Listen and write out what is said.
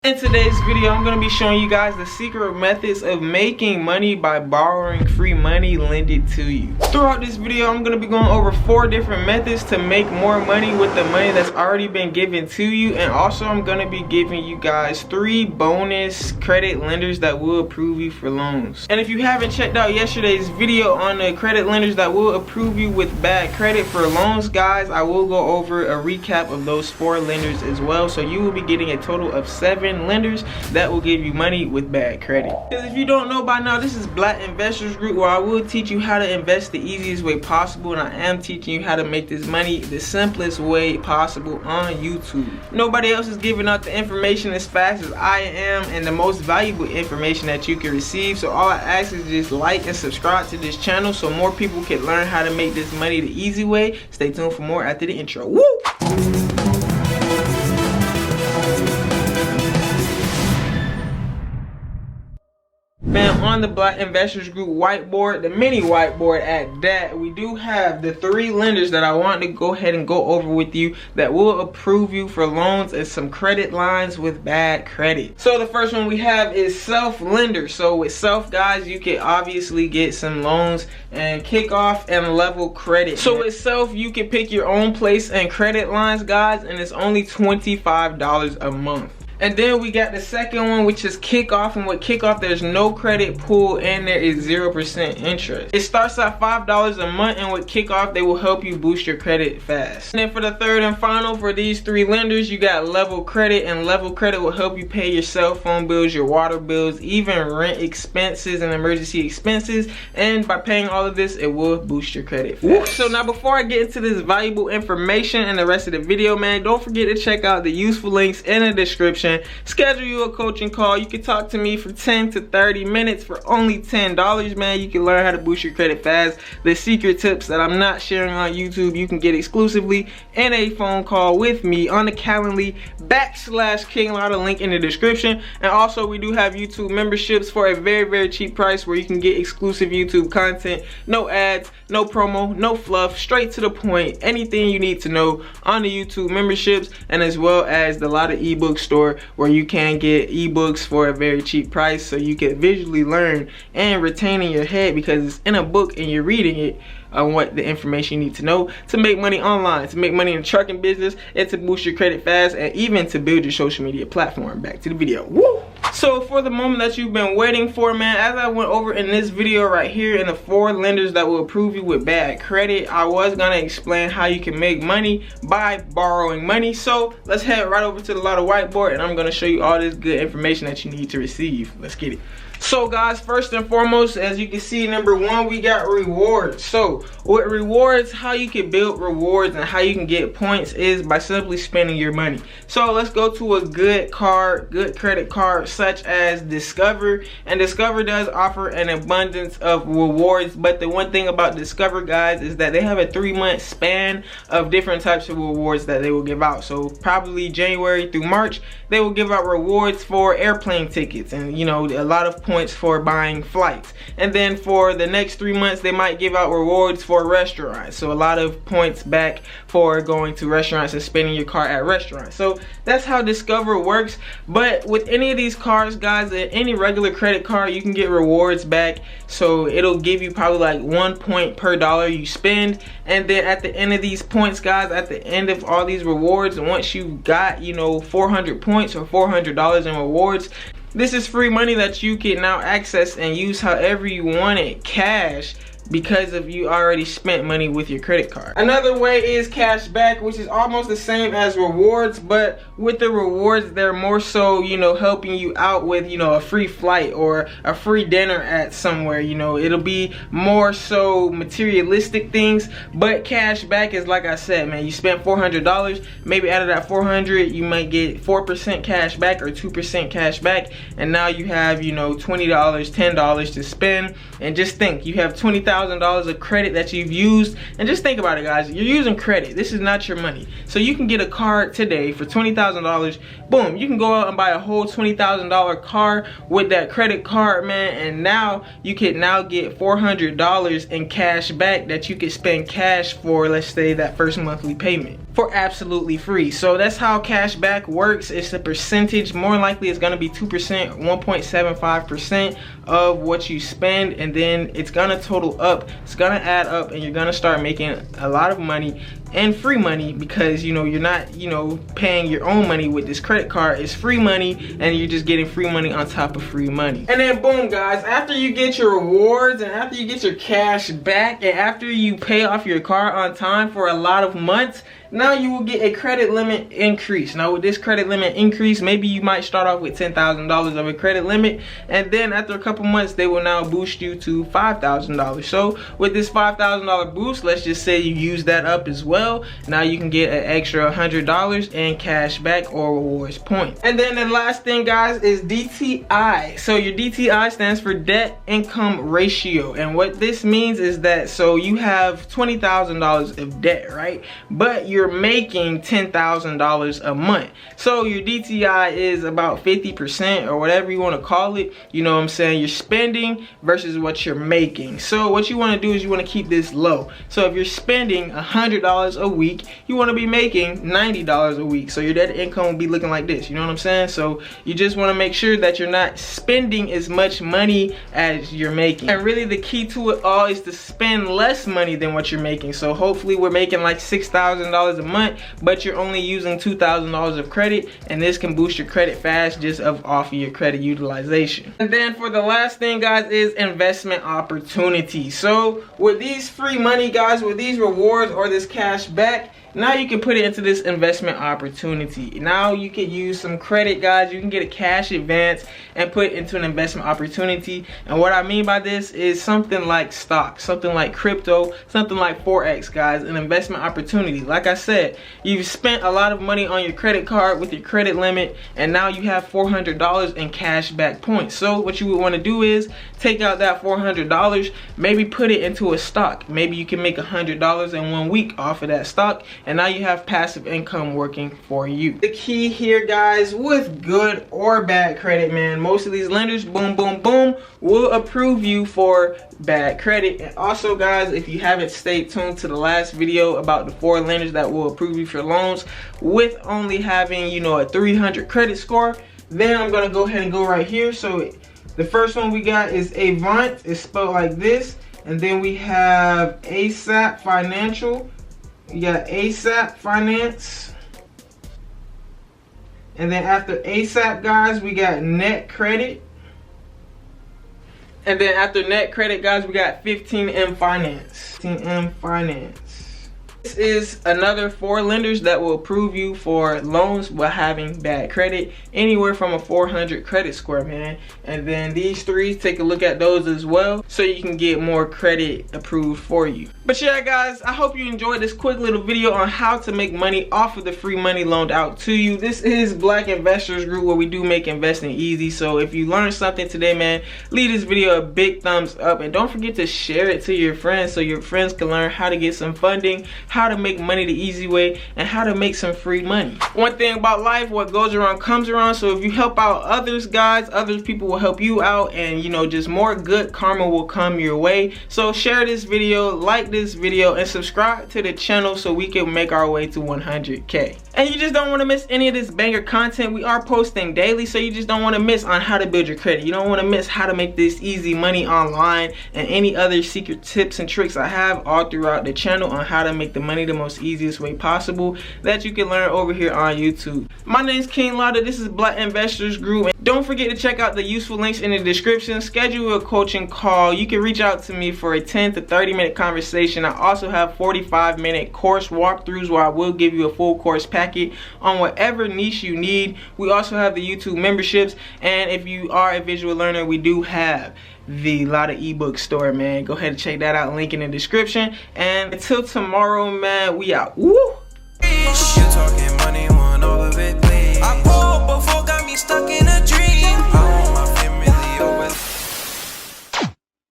In today's video, I'm going to be showing you guys the secret methods of making money by borrowing free money lended to you. Throughout this video, I'm going to be going over 4 different methods to make more money with the money that's already been given to you. And also, I'm going to be giving you guys 3 bonus credit lenders that will approve you for loans. And if you haven't checked out yesterday's video on the credit lenders that will approve you with bad credit for loans, guys, I will go over a recap of those 4 lenders as well. So you will be getting a total of 7 lenders that will give you money with bad credit. Because if you don't know by now, this is Black Investors Group, where I will teach you how to invest the easiest way possible, and I am teaching you how to make this money the simplest way possible on YouTube. Nobody else is giving out the information as fast as I am, and the most valuable information that you can receive. So all I ask is just like and subscribe to this channel so more people can learn how to make this money the easy way. Stay tuned for more after the intro. Woo! Man, on the Black Investors Group whiteboard, the mini whiteboard at that, we do have the 3 lenders that I want to go ahead and go over with you that will approve you for loans and some credit lines with bad credit. So the first one we have is Self Lender. So with Self, guys, you can obviously get some loans and kick off and level credit. So with Self, you can pick your own place and credit lines, guys, and it's only $25 a month. And then we got the second one, which is Kickoff, and with Kickoff, there's no credit pool and there is 0% interest. It starts at $5 a month, and with Kickoff, they will help you boost your credit fast. And then for the third and final, for these 3 lenders, you got Level Credit, and Level Credit will help you pay your cell phone bills, your water bills, even rent expenses and emergency expenses. And by paying all of this, it will boost your credit fast. So now, before I get into this valuable information and the rest of the video, man, don't forget to check out the useful links in the description. Schedule you a coaching call. You can talk to me for 10 to 30 minutes for only $10, man. You can learn how to boost your credit fast. The secret tips that I'm not sharing on YouTube, you can get exclusively in a phone call with me on the Calendly /KINGLATTA, link in the description. And also, we do have YouTube memberships for a very, very cheap price where you can get exclusive YouTube content, no ads, no promo, no fluff, straight to the point, anything you need to know on the YouTube memberships, and as well as the Lotta ebook store, where you can get ebooks for a very cheap price so you can visually learn and retain in your head, because it's in a book and you're reading it on what the information you need to know to make money online, to make money in the trucking business, and to boost your credit fast, and even to build your social media platform. Back to the video. Woo! So for the moment that you've been waiting for, man, as I went over in this video right here in the 4 lenders that will approve you with bad credit, I was gonna explain how you can make money by borrowing money. So let's head right over to the Lotta whiteboard, and I'm gonna show you all this good information that you need to receive. Let's get it. So guys, first and foremost, as you can see, number 1, we got rewards. So with rewards, how you can build rewards and how you can get points is by simply spending your money. So let's go to a good credit card such as Discover. And Discover does offer an abundance of rewards, but the one thing about Discover, guys, is that they have a 3-month span of different types of rewards that they will give out. So probably January through March, they will give out rewards for airplane tickets, and you know, a lot of points for buying flights. And then for the next 3 months, they might give out rewards for restaurants, so a lot of points back for going to restaurants and spending your card at restaurants. So that's how Discover works. But with any of these cards, guys, any regular credit card, you can get rewards back. So it'll give you probably like 1 point per dollar you spend. And then at the end of these points, guys, at the end of all these rewards, once you got, you know, 400 points or $400 in rewards, this is free money that you can now access and use however you want it, cash, because of you already spent money with your credit card. Another way is cash back, which is almost the same as rewards, but with the rewards, they're more so, you know, helping you out with, you know, a free flight or a free dinner at somewhere. You know, it'll be more so materialistic things. But cash back is, like I said, man, you spent $400, maybe out of that 400 you might get 4% cash back or 2% cash back, and now you have, you know, $20, $10 to spend. And just think, you have $20,000 of credit that you've used. And just think about it, guys, you're using credit. This is not your money. So you can get a car today for $20,000. Boom, you can go out and buy a whole $20,000 car with that credit card, man, and now you can now get $400 in cash back that you can spend cash for, let's say, that first monthly payment. for absolutely free. So that's how cash back works. It's a percentage. More likely it's going to be 2%, 1.75% of what you spend, and then it's going to total up. It's going to add up, and you're going to start making a lot of money and free money, because you know you're not paying your own money with this credit card. It's free money, and you're just getting free money on top of free money. And then boom guys, after you get your rewards and after you get your cash back and after you pay off your car on time for a lot of months, now you will get a credit limit increase. Now with this credit limit increase, maybe you might start off with $10,000 of a credit limit, and then after a couple months they will now boost you to $5,000. So with this $5,000 boost, let's just say you use that up as well, now you can get an extra $100 in cash back or rewards points. And then the last thing guys is DTI. So your DTI stands for debt income ratio, and what this means is that, so you have $20,000 of debt, right? But you're making $10,000 a month. So your DTI is about 50% or whatever you want to call it. You know what I'm saying? You're spending versus what you're making. So what you want to do is you want to keep this low. So if you're spending $100 a week, you want to be making $90 a week. So your debt income will be looking like this. You know what I'm saying? So you just want to make sure that you're not spending as much money as you're making. And really the key to it all is to spend less money than what you're making. So hopefully we're making like $6,000 a month, but you're only using $2,000 of credit, and this can boost your credit fast just off of your credit utilization. And then for the last thing guys is investment opportunities. So with these free money guys, with these rewards or this cash back, now you can put it into this investment opportunity. Now you can use some credit guys, you can get a cash advance and put it into an investment opportunity. And what I mean by this is something like stock, something like crypto, something like Forex guys, an investment opportunity. Like I said, you've spent a lot of money on your credit card with your credit limit, and now you have $400 in cash back points. So what you would want to do is take out that $400, maybe put it into a stock. Maybe you can make $100 in 1 week off of that stock, and now you have passive income working for you. The key here guys, with good or bad credit, man, most of these lenders, boom boom boom, will approve you for bad credit. And also guys, if you haven't stayed tuned to the last video about the 4 lenders that will approve you for loans with only having a 300 credit score, then I'm gonna go ahead and go right here. So the first one we got is Avant, it's spelled like this, and then we have ASAP Financial. You got ASAP Finance, and then after ASAP guys we got Net Credit, and then after Net Credit guys we got 15M Finance. 15M Finance. This is another 4 lenders that will approve you for loans while having bad credit, anywhere from a 400 credit score, man. And then these 3, take a look at those as well, so you can get more credit approved for you. But yeah guys, I hope you enjoyed this quick little video on how to make money off of the free money loaned out to you. This is Black Investors Group, where we do make investing easy. So if you learned something today, man, leave this video a big thumbs up, and don't forget to share it to your friends so your friends can learn how to get some funding, how to make money the easy way, and how to make some free money. One thing about life, what goes around comes around. So if you help out others guys, other people will help you out, and just more good karma will come your way. So share this video, like this video, and subscribe to the channel so we can make our way to 100K. And you just don't want to miss any of this banger content. We are posting daily, so you just don't want to miss on how to build your credit. You don't want to miss how to make this easy money online, and any other secret tips and tricks I have all throughout the channel on how to make the money the most easiest way possible that you can learn over here on YouTube. My name is KINGLATTA. This is Black Investors Group. And don't forget to check out the useful links in the description. Schedule a coaching call. You can reach out to me for a 10 to 30 minute conversation. I also have 45-minute course walkthroughs where I will give you a full course packet on whatever niche you need. We also have the YouTube memberships, and if you are a visual learner, we do have the Latta ebook store, man. Go ahead and check that out, link in the description. And until tomorrow, man, we out. Woo!